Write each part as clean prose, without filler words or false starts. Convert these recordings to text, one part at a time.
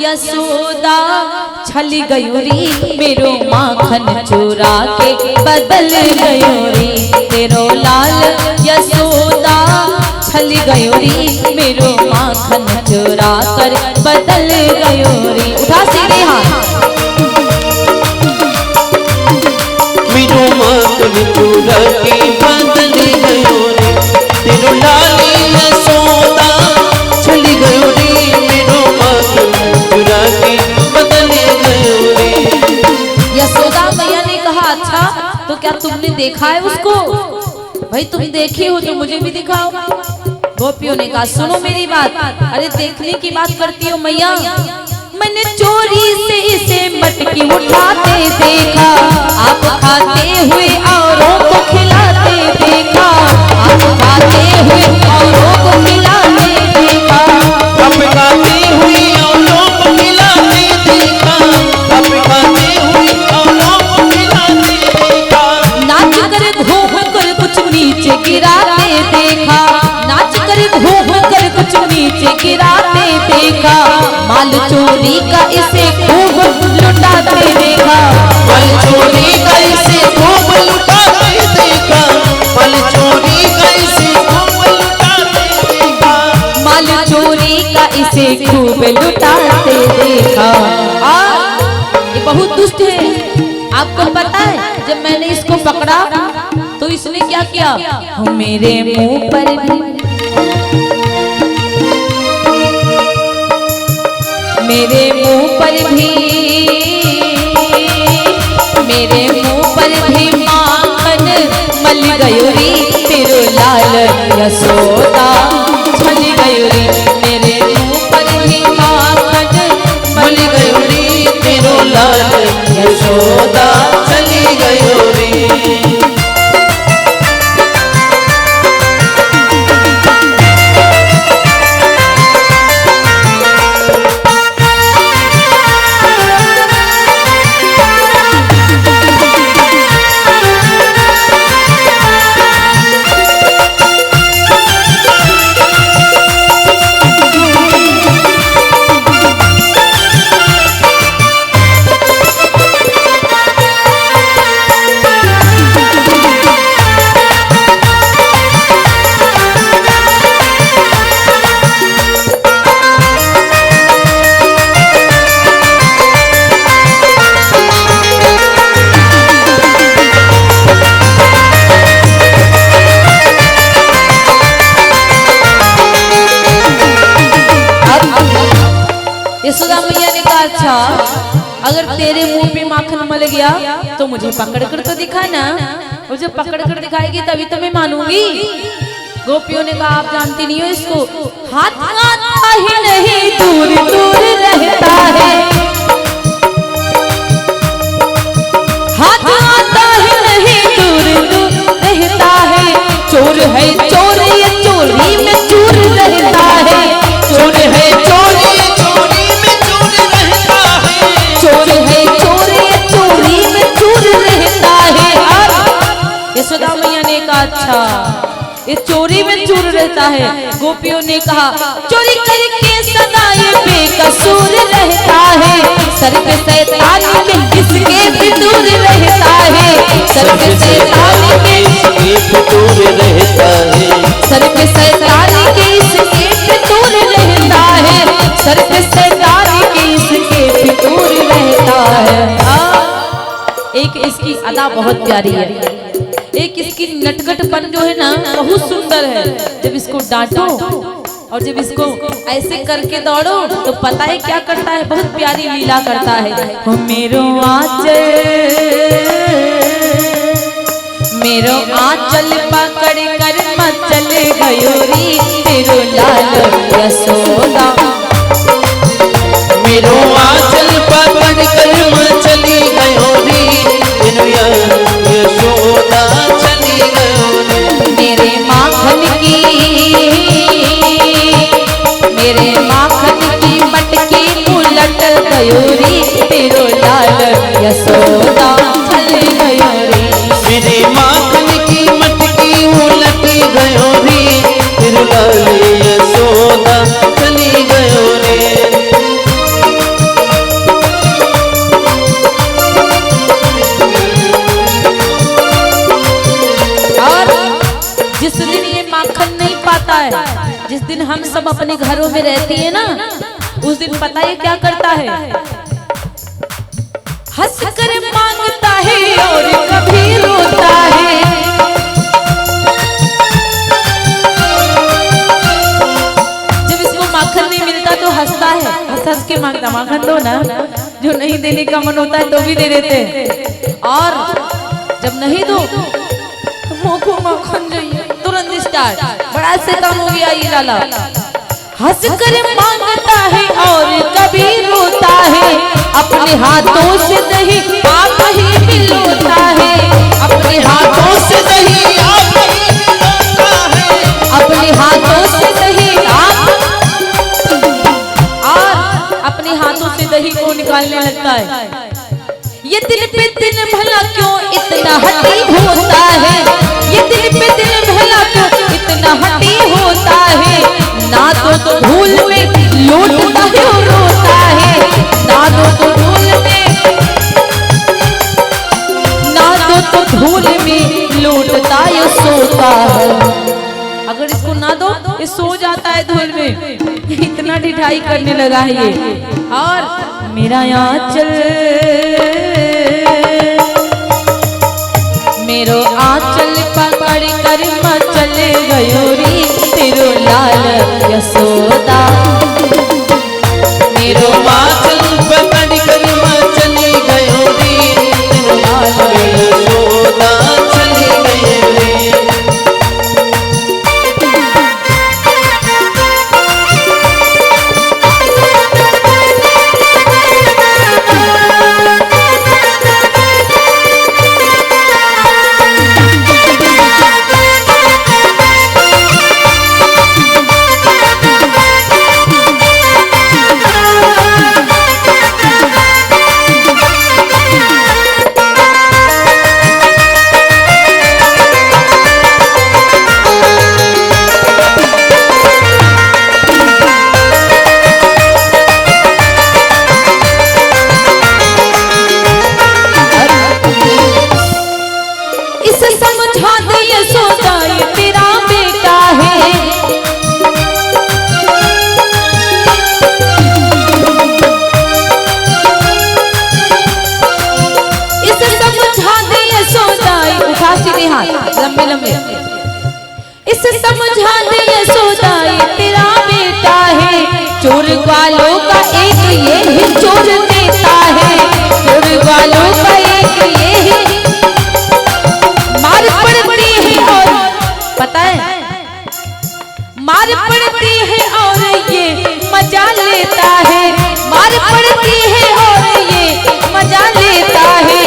यशोदा छली गयूरी मेरो माखन चुरा के बदल गयूरी तेरो लाल यशोदा छली गयूरी मेरो माखन चुरा कर बदल गयूरी। उठा सीधे हाथ। मेरो माखन चुरा के बदल गयूरी तेरो लाल यशोदा छली गयूरी मेरो माखन चुरा के बदल गयूरी। यशोदा मैया ने कहा अच्छा तो क्या तुमने देखा है उसको? भाई तुम देखी हो तो मुझे भी दिखाओ। गोपियों ने कहा सुनो मेरी बात। अरे देखने की बात करती हो मैया, मैंने चोरी से इसे मटकी उठाते देखा, आप खाते हुए औरों को खिलाते देखा, आप खाते हुए औरों को खिलाते देखा, आप खाते हुए औरों को खिलाते देखा, आप खाते हुए औरों को खिलाते देखा। नाच कर घूम कर कुछ नीचे गिराते देखा, नाच कर घूम कर कुछ नीचे गिराते देखा, माल चोरी का इसे खूब लुटाते देखा, माल चोरी का इसे खूब लुटाते देखा, माल चोरी का इसे खूब लुटाते देखा, माल चोरी का इसे खूब लुटाते देखा। ये बहुत दुष्ट है। आपको पता है जब मैंने इसको पकड़ा तो इसने क्या किया? मेरे मुंह पर भी मेरे मुंह पर भी माखन मल गयूरी तेरो लाल यशोदा छल गयूरी मेरे मुंह पर भी माखन मल गयूरी तेरो लाल यशोदा चली गयूरी। यशोदा मैया ने कहा अच्छा अगर तेरे मुंह पे माखन मल गया तो मुझे पकड़ कर तो दिखाना, मुझे पकड़ कर दिखाएगी तभी तो मैं मानूंगी। गोपियों ने कहा आप जानती नहीं हो इसको, हाथ आता ही नहीं दूर दूर रहता है, हाथ आता ही नहीं दूर दूर रहता है, चोर है चोर ये चोरी में चूर रहता है, चोर है चोर ये चोरी में चूर रहता है, चोर है चोर ये चोरी में चूर रहता है। यशोदा मैया ने कहा अच्छा ये चोरी में चूर रहता है। गोपियों ने कहा चोरी करके सदा ये बेकसूर रहता है, सर पे शैतान के किसके भी दूर रहता है, सर पे शैतान के दूर रहता है, सर पे शैतान के इसके भी दूर रहता है, सर पे शैतान के इसके भी दूर रहता है। एक इसकी अदा बहुत प्यारी है, एक इसकी नटखटपन जो है ना बहुत सुंदर है। जब इसको डांटो और जब इसको ऐसे करके दौड़ो तो पता है क्या करता है, बहुत प्यारी लीला करता है। मेरो आंचल पकड़ कर मचल गयूरी तेरो लाल यशोदा, मेरो आंचल पकड़ कर चली गयूरी तेरो यशोदा चली गयूरी। मेरे माखन की मटकी उलट गयूरी तेरो लाल यशोदा चल गयूरी, मेरे माखन की मटकी उलट गयूरी तेरो लाल यशोदा चली गयूरी। हम सब अपने घरों में रहती है ना, उस दिन पता है क्या करता है, हंस कर मांगता है और कभी रोता है। जब इसको माखन नहीं मिलता तो हंसता है, हंस हंस के मांगता, माखन दो ना। जो नहीं देने का मन होता है तो भी दे देते हैं, और जब नहीं दो मोको माखन चाहिए, तुरंत स्टार्ट, बड़ा शैतान हो गया ये लाला। हंस कर मांगता है और कभी रोता है, अपने हाथों से दही आप ही मिलोता है, अपने हाथों से दही आप ही मिलोता है, अपने हाथों से दही आप, और अपने हाथों से दही को निकालने लगता है। ये दिन पे दिन भला क्यों इतना हटी होता है, ये दिन पे दिन भला क्यों इतना हटी होता है, ना तो भूल में लौटता है और रोता है, ना तो भूल में, ना तो धूल में लौटता है सोता है। अगर इसको ना दो ये सो जाता है धूल में, इतना ढिठाई करने लगा है ये। और मेरा आंचल, मेरो आंचल पकड़ कर मचल गयो रे तेरो लाल यशोदा, मेरो आंचल पकड़ कर मचल गयो रे तेरो लाल यशोदा, चली गए रे। लंबे लंबे, इसे समझा दे यशोदा ये तेरा बेटा है, चोर वालों का एक ये ही चोर देता है, चोर वालों का एक ये ही मार पड़ती है, और पता है मार पड़ती है और ये मजा लेता है, मार पड़ती है और ये मजा लेता है,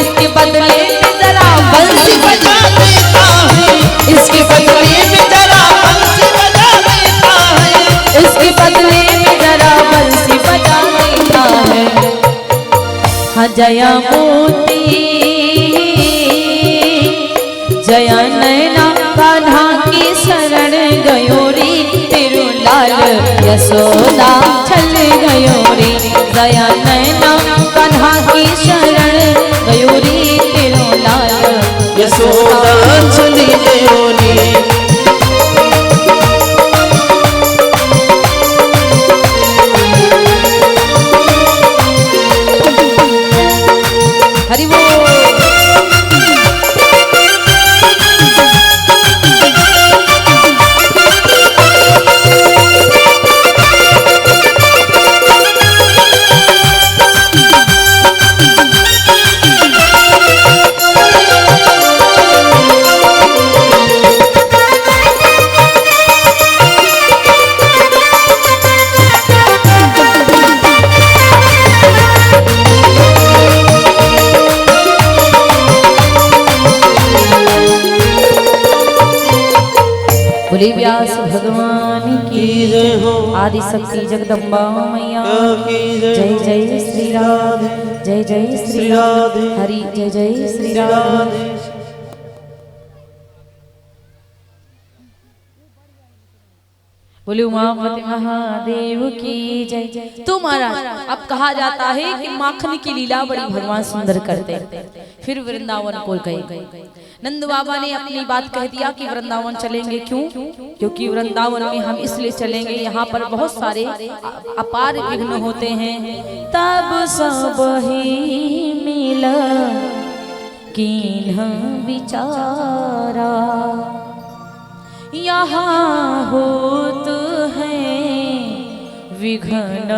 इसके बदले में जरा बंसी बजा देता है, इसके बदले में जरा बंसी बजा देता है, इसके बदले में जरा बंसी बजा देता है। हाँ जया मोती जया नैना कान्हा की शरण गयो रे तेरो लाल यशोदा, चल गयो रे जया नैना कान्हा की शरण गयो रे तेरो लाल यशोदा, चली गयो रे। हरि बोल। बोले व्यास भगवान की जय हो, आदि शक्ति जगदम्बा मैया की जय जय हो, जय श्री राधे, जय जय श्री राधे, हरि जय जय श्री राधे। बोले उमापति महादेव की जय। तो महाराज अब कहा जाता है कि माखन की लीला बड़ी भगवान सुंदर करते हैं। फिर वृंदावन को गए। नंद बाबा ने अपनी बात कह दिया कि वृंदावन चलेंगे। क्यों? क्योंकि वृंदावन में हम इसलिए चलेंगे, यहाँ पर बहुत सारे अपार विघ्न होते हैं। तब सब ही मिला कीन्ह विचारा, यहाँ होत है विघ्न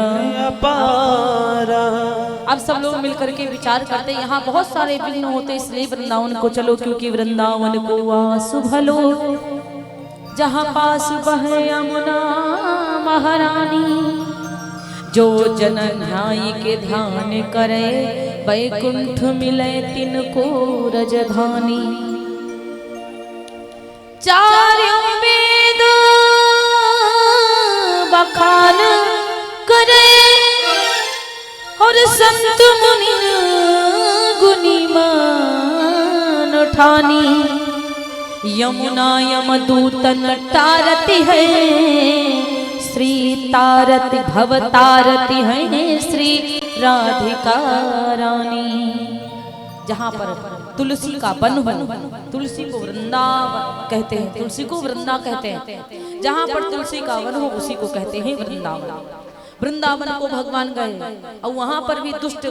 अपारा। अब सब लोग मिलकर के विचार करते, यहाँ बहुत सारे विघ्न होते, इसलिए वृंदावन को चलो। क्योंकि वृंदावन को वासु भलो, जहाँ पास बहे यमुना महारानी। जो जन न्याय के ध्यान करे, वैकुंठ मिले तिनको रजधानी। चारों वेद बखान करे, और संत मुनि गुनी मान ठानी। यमुना यमदूतन तारती है, श्री तारती भव तारती है श्री राधिका रानी। जहाँ पर तुलसी का वन हो, तुलसी को वृंदावन कहते हैं, तुलसी को वृंदा कहते हैं। जहाँ पर तुलसी का वन हो उसी को कहते हैं वृंदावन। वृंदावन को भगवान गए और वहां पर भी दुष्ट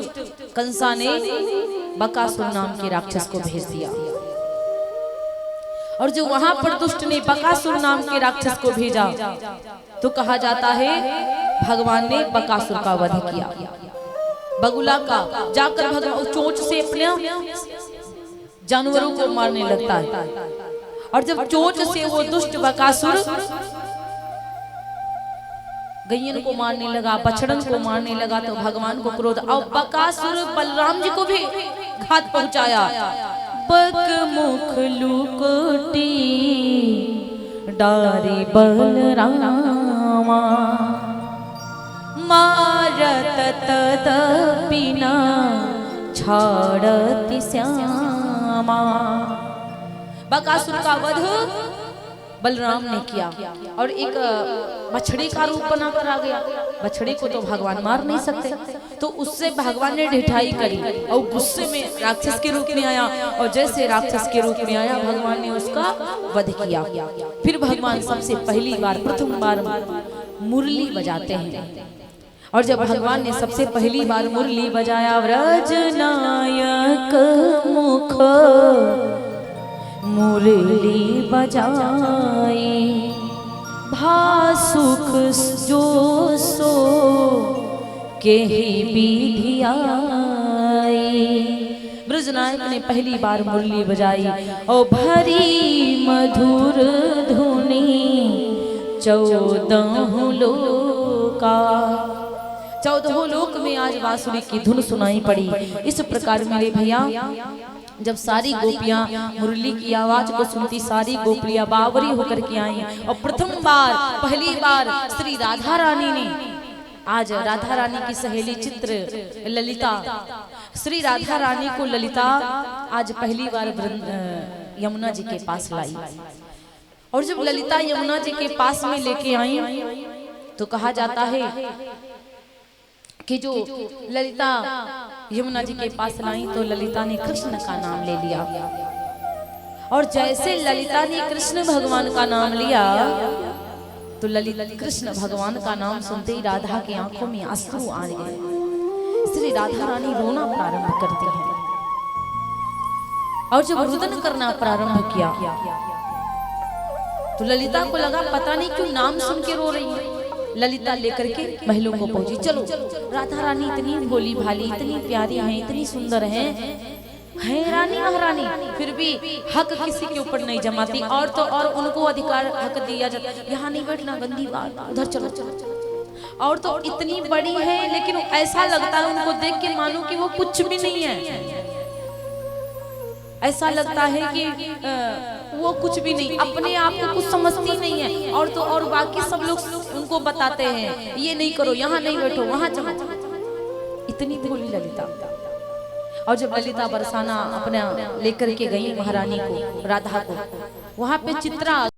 कंसा ने बकासुर नाम के राक्षस को भेज दिया। और जो वहां पर दुष्ट ने बकासुर नाम के राक्षस को भेजा, तो कहा जाता है भगवान ने बकासुर का वध किया। बगुला का जाकर भगवान चोंच से अपने जानवरों को मारने लगता है। और जब चोंच से वो दुष्ट बकासुर गैयन को मारने लगा, बछड़न को मारने लगा, तो भगवान को क्रोध। और बकासुर बलराम जी को भी घात पहुंचाया। बक मुख लुकोटी डारी बलरामा, मारत तदपिना छाड़ति श्यामा। बकासुर का वध बलराम ने किया और एक बछड़े का रूप बनाकर आ गया। बछड़े को तो भगवान मार नहीं सकते, तो उससे भगवान ने ढिठाई करी और गुस्से में राक्षस के रूप में आया। और जैसे राक्षस के रूप में आया, भगवान ने उसका वध किया। फिर भगवान सबसे पहली बार प्रथम बार मुरली बजाते हैं। और जब भगवान ने सबसे पहली बार मुरली बजाया, व्रज नायक मुख मुरली बजाए, भासुख जो सो के विधि आई। ब्रजनायक ने पहली बार मुरली बजाई और भरी मधुर धुनी 14 लोका। 14 लोक में आज बांसुरी की धुन सुनाई पड़ी। इस प्रकार मेरे भैया, जब सारी गोपियां मुरली की आवाज को सुनती, सारी गोपियां बावरी होकर के आई। और प्रथम बार पहली बार श्री राधा रानी ने, आज राधा रानी की सहेली चित्र ललिता, श्री राधा रानी को ललिता आज पहली बार यमुना जी के पास लाई। और जब ललिता यमुना जी के पास में लेके आई, तो कहा जाता है कि जो ललिता यमुना जी के पास लाई, तो ललिता ने कृष्ण का नाम ले लिया। और जैसे ललिता ने कृष्ण भगवान का नाम लिया, तो ललिता कृष्ण भगवान का नाम सुनते ही राधा की आंखों में अश्रु आ गए। श्री राधा रानी रोना प्रारंभ करती हैं। और जब रुदन करना प्रारंभ किया, तो ललिता को लगा पता नहीं क्यों नाम सुन के रो रही है। ललिता लेकर के महलों को पहुंची। चलो, राधा रानी इतनी भोली भाली, इतनी प्यारी हैं, इतनी सुंदर हैं, रानी महारानी, फिर भी हक किसी के ऊपर नहीं जमाती। और तो और उनको अधिकार हक दिया जाता, यहाँ नहीं बैठना, गंदी बात, उधर चलो चलो। और तो इतनी बड़ी है, लेकिन ऐसा लगता है उनको देख के मानो कि वो कुछ भी नहीं है। ऐसा लगता है कि वो कुछ भी नहीं, अपने आप को कुछ समझती नहीं है। और तो और बाकी सब लोग उनको बताते हैं, ये नहीं करो, यहाँ नहीं बैठो, वहां चलो। इतनी भोली ललिता। और जब ललिता बरसाना अपना लेकर के गई महारानी को, राधा को, वहां पे चित्रा